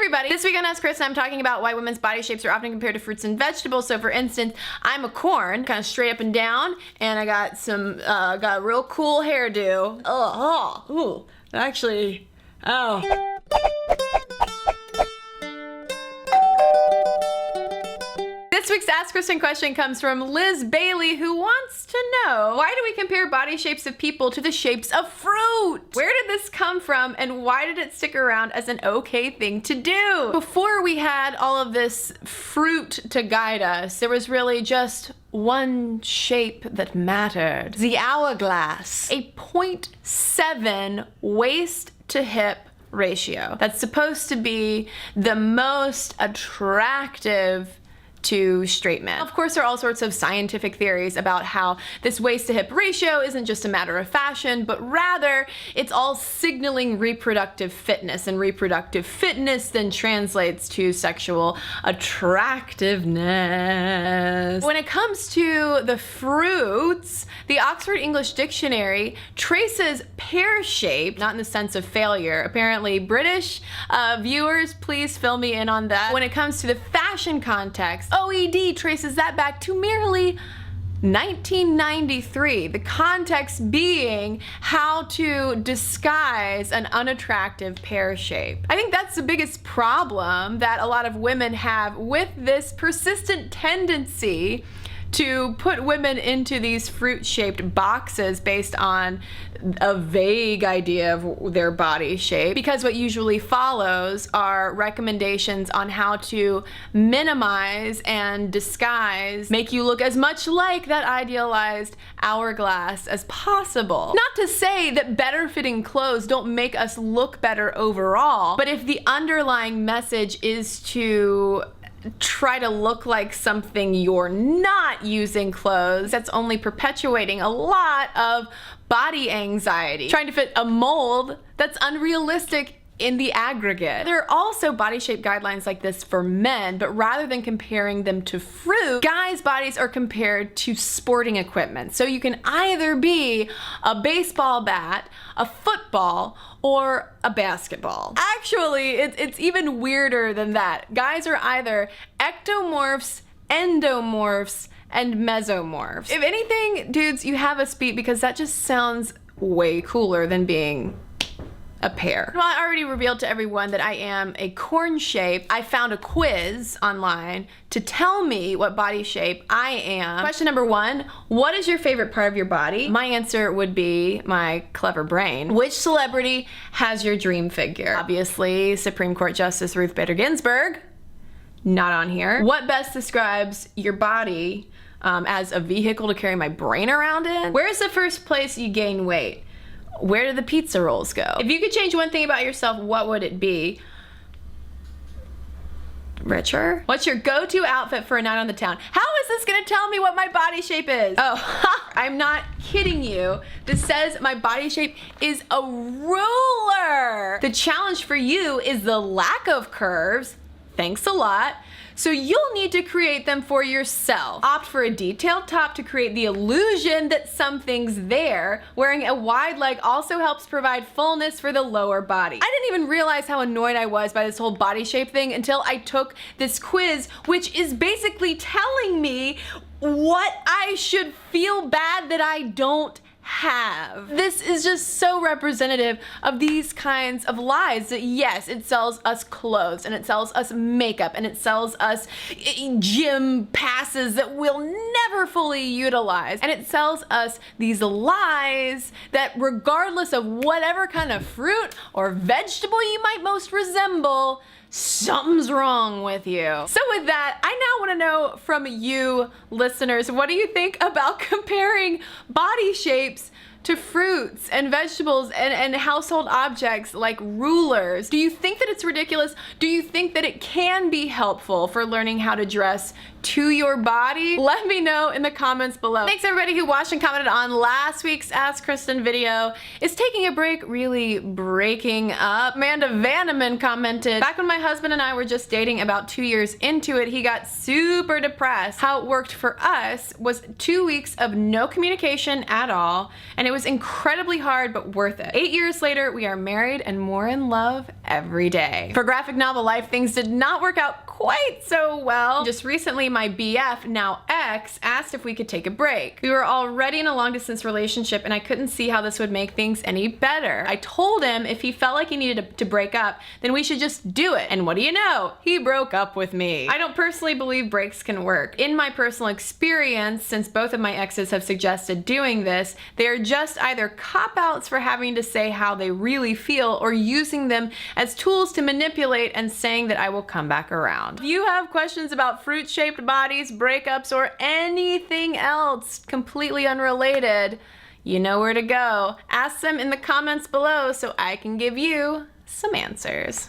everybody. This week on Ask Cristen, I'm talking about why women's body shapes are often compared to fruits and vegetables. So for instance, I'm a corn, kind of straight up and down, and I got some, got a real cool hairdo. Actually, This week's Ask Cristen question comes from Liz Bailey, who wants to know, why do we compare body shapes of people to the shapes of fruit? Where did this come from, and why did it stick around as an okay thing to do? Before we had all of this fruit to guide us, there was really just one shape that mattered. The hourglass. A 0.7 waist to hip ratio. That's supposed to be the most attractive to straight men. Of course, there are all sorts of scientific theories about how this waist to hip ratio isn't just a matter of fashion, but rather it's all signaling reproductive fitness, and reproductive fitness then translates to sexual attractiveness. When it comes to the fruits, the Oxford English Dictionary traces pear shape, not in the sense of failure. Apparently, British viewers, please fill me in on that. When it comes to the fashion context, OED traces that back to merely 1993, the context being how to disguise an unattractive pear shape. I think that's the biggest problem that a lot of women have with this persistent tendency to put women into these fruit-shaped boxes based on a vague idea of their body shape, because what usually follows are recommendations on how to minimize and disguise, make you look as much like that idealized hourglass as possible. Not to say that better fitting clothes don't make us look better overall, but if the underlying message is to try to look like something you're not using clothes, that's only perpetuating a lot of body anxiety. Trying to fit a mold that's unrealistic in the aggregate. There are also body shape guidelines like this for men, but rather than comparing them to fruit, guys' bodies are compared to sporting equipment. So you can either be a baseball bat, a football, or a basketball. Actually, it's even weirder than that. Guys are either ectomorphs, endomorphs, and mesomorphs. If anything, dudes, you have us beat, because that just sounds way cooler than being a pear. Well, I already revealed to everyone that I am a corn shape. I found a quiz online to tell me what body shape I am. Question number 1, what is your favorite part of your body? My answer would be my clever brain. Which celebrity has your dream figure? Obviously, Supreme Court Justice Ruth Bader Ginsburg. Not on here. What best describes your body as a vehicle to carry my brain around in? Where's the first place you gain weight? Where did the pizza rolls go? If you could change one thing about yourself, what would it be? Richer? What's your go-to outfit for a night on the town? How is this gonna tell me what my body shape is? Oh, I'm not kidding you. This says my body shape is a ruler. The challenge for you is the lack of curves. Thanks a lot. So you'll need to create them for yourself. Opt for a detailed top to create the illusion that something's there. Wearing a wide leg also helps provide fullness for the lower body. I didn't even realize how annoyed I was by this whole body shape thing until I took this quiz, which is basically telling me what I should feel bad that I don't have. This is just so representative of these kinds of lies that yes, it sells us clothes, and it sells us makeup, and it sells us gym passes that we'll never fully utilize, and it sells us these lies that regardless of whatever kind of fruit or vegetable you might most resemble, something's wrong with you. So with that, I now want to know from you listeners, what do you think about comparing body shapes to fruits and vegetables and household objects like rulers? Do you think that it's ridiculous? Do you think that it can be helpful for learning how to dress to your body? Let me know in the comments below. Thanks everybody who watched and commented on last week's Ask Cristen video. Is taking a break really breaking up? Amanda Vanneman commented, back when my husband and I were just dating about 2 years into it, he got super depressed. How it worked for us was 2 weeks of no communication at all, and it was incredibly hard but worth it. 8 years later, we are married and more in love every day. For graphic novel life, things did not work out quite so well. Just recently, my BF, now ex, asked if we could take a break. We were already in a long distance relationship and I couldn't see how this would make things any better. I told him if he felt like he needed to break up, then we should just do it. And what do you know? He broke up with me. I don't personally believe breaks can work. In my personal experience, since both of my exes have suggested doing this, they are just either cop-outs for having to say how they really feel or using them as tools to manipulate and saying that I will come back around. If you have questions about fruit-shaped bodies, breakups, or anything else completely unrelated, you know where to go. Ask them in the comments below so I can give you some answers.